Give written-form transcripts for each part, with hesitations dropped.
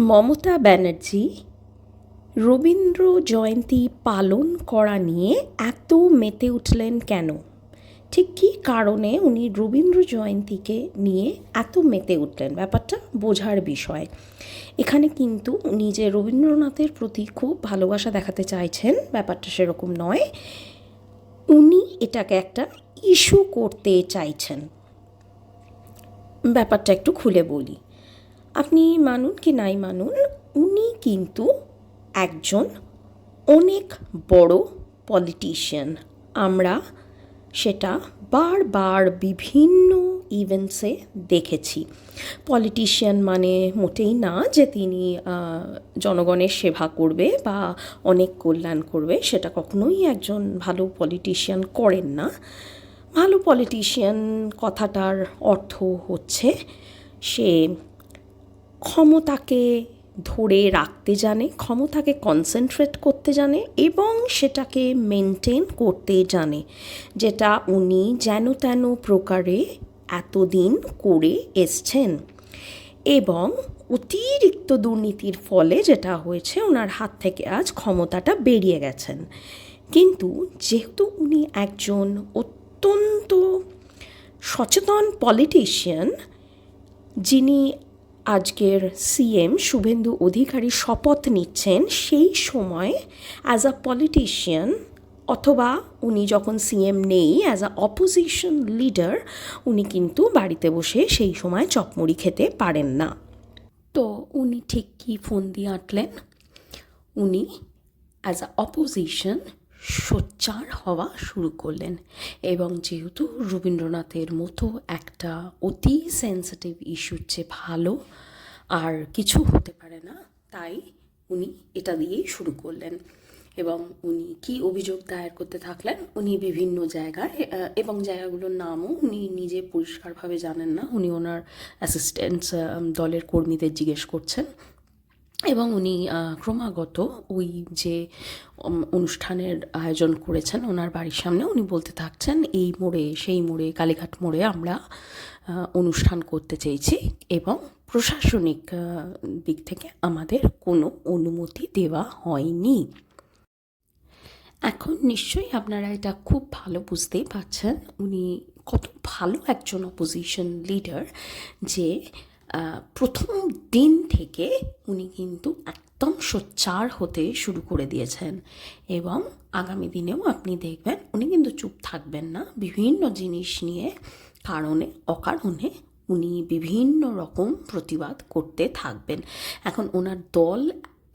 মমতা ব্যানার্জি রবীন্দ্র জয়ন্তী পালন করা নিয়ে এত মেতে উঠলেন কেন? ঠিক কী কারণে উনি রবীন্দ্র জয়ন্তীকে নিয়ে এত মেতে উঠলেন, ব্যাপারটা বোঝার বিষয়। এখানে কিন্তু উনি যে রবীন্দ্রনাথের প্রতি খুব ভালোবাসা দেখাতে চাইছেন, ব্যাপারটা সেরকম নয়। উনি এটাকে একটা ইস্যু করতে চাইছেন। ব্যাপারটা একটু খুলে বলি, আপনি মানুন কি নাই মানুন, উনি কিন্তু একজন অনেক বড় পলিটিশিয়ান। আমরা সেটা বারবার বিভিন্ন ইভেন্টসে দেখেছি। পলিটিশিয়ান মানে মোটেই না যে তিনি জনগণের সেবা করবে বা অনেক কল্যাণ করবে, সেটা কখনোই একজন ভালো পলিটিশিয়ান করেন না। ভালো পলিটিশিয়ান কথাটার অর্থ হচ্ছে সে ক্ষমতাকে ধরে রাখতে জানে, ক্ষমতাকে কনসেন্ট্রেট করতে জানে এবং সেটাকে মেনটেন করতে জানে, যেটা উনি যেন তেন প্রকারে এতদিন করে এসছেন। এবং অতিরিক্ত দুর্নীতির ফলে যেটা হয়েছে, ওনার হাত থেকে আজ ক্ষমতাটা বেরিয়ে গেছেন। কিন্তু যেহেতু উনি একজন অত্যন্ত সচেতন পলিটিশিয়ান, যিনি আজকের সিএম শুভেন্দু অধিকারী শপথ নিচ্ছেন, সেই সময় অ্যাজ আ পলিটিশিয়ান অথবা উনি যখন সিএম নেই অ্যাজ আ অপোজিশন লিডার, উনি কিন্তু বাড়িতে বসে সেই সময় চপমুড়ি খেতে পারেন না। তো উনি ঠিক কী ফোন দিয়ে আঁটলেন? উনি অ্যাজ আ অপোজিশন সোচ্চার হওয়া শুরু করলেন। এবং যেহেতু রবীন্দ্রনাথের মতো একটা অতি সেন্সিটিভ ইস্যুর চেয়ে ভালো আর কিছু হতে পারে না, তাই উনি এটা দিয়েই শুরু করলেন। এবং উনি কি অভিযোগ দায়ের করতে থাকলেন, উনি বিভিন্ন জায়গায়, এবং জায়গাগুলোর নামও উনি নিজে পরিষ্কারভাবে জানেন না, উনি ওনার অ্যাসিস্ট্যান্টস দলের কর্মীদের জিজ্ঞেস করছেন। এবং উনি ক্রমাগত ওই যে অনুষ্ঠানের আয়োজন করেছেন ওনার বাড়ির সামনে, উনি বলতে থাকছেন এই মোড়ে সেই মোড়ে কালীঘাট মোড়ে আমরা অনুষ্ঠান করতে চেয়েছি এবং প্রশাসনিক দিক থেকে আমাদের কোনো অনুমতি দেওয়া হয়নি। এখন নিশ্চয়ই আপনারা এটা খুব ভালো বুঝতেই পারছেন উনি কত ভালো একজন অপোজিশন লিডার, যে প্রথম দিন থেকে উনি কিন্তু একদম সোচ্চার হতে শুরু করে দিয়েছেন। এবং আগামী দিনেও আপনি দেখবেন উনি কিন্তু চুপ থাকবেন না, বিভিন্ন জিনিস নিয়ে কারণে অকারণে উনি বিভিন্ন রকম প্রতিবাদ করতে থাকবেন। এখন ওনার দল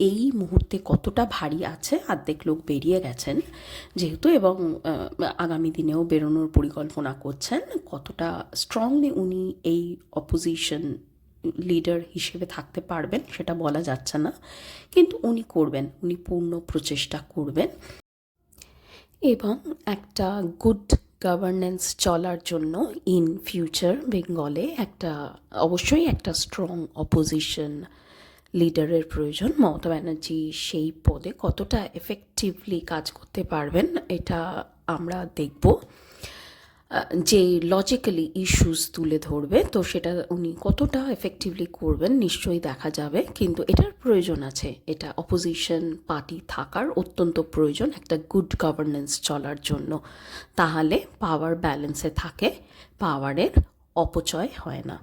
এই মুহূর্তে কতটা ভারী আছে, অর্ধেক লোক বেরিয়ে গেছেন যেহেতু, এবং আগামী দিনেও বেরোনোর পরিকল্পনা করছেন, কতটা স্ট্রংলি উনি এই অপোজিশন লিডার হিসেবে থাকতে পারবেন সেটা বলা যাচ্ছে না, কিন্তু উনি করবেন, উনি পূর্ণ প্রচেষ্টা করবেন। এবং একটা গুড গভর্নেন্স চলার জন্য ইন ফিউচার বেঙ্গলে অবশ্যই একটা স্ট্রং অপোজিশন লিডারের প্রয়োজন। মমতা ব্যানার্জি সেই পদে কতটা এফেক্টিভলি কাজ করতে পারবেন এটা আমরা দেখব। যে লজিক্যালি ইস্যুস তুলে ধরবে, তো সেটা উনি কতটা এফেক্টিভলি করবেন নিশ্চয়ই দেখা যাবে। কিন্তু এটার প্রয়োজন আছে, এটা অপোজিশন পার্টি থাকার অত্যন্ত প্রয়োজন একটা গুড গভর্নেন্স চলার জন্য, তাহলে পাওয়ার ব্যালেন্সে থাকে, পাওয়ারের অপচয় হয় না।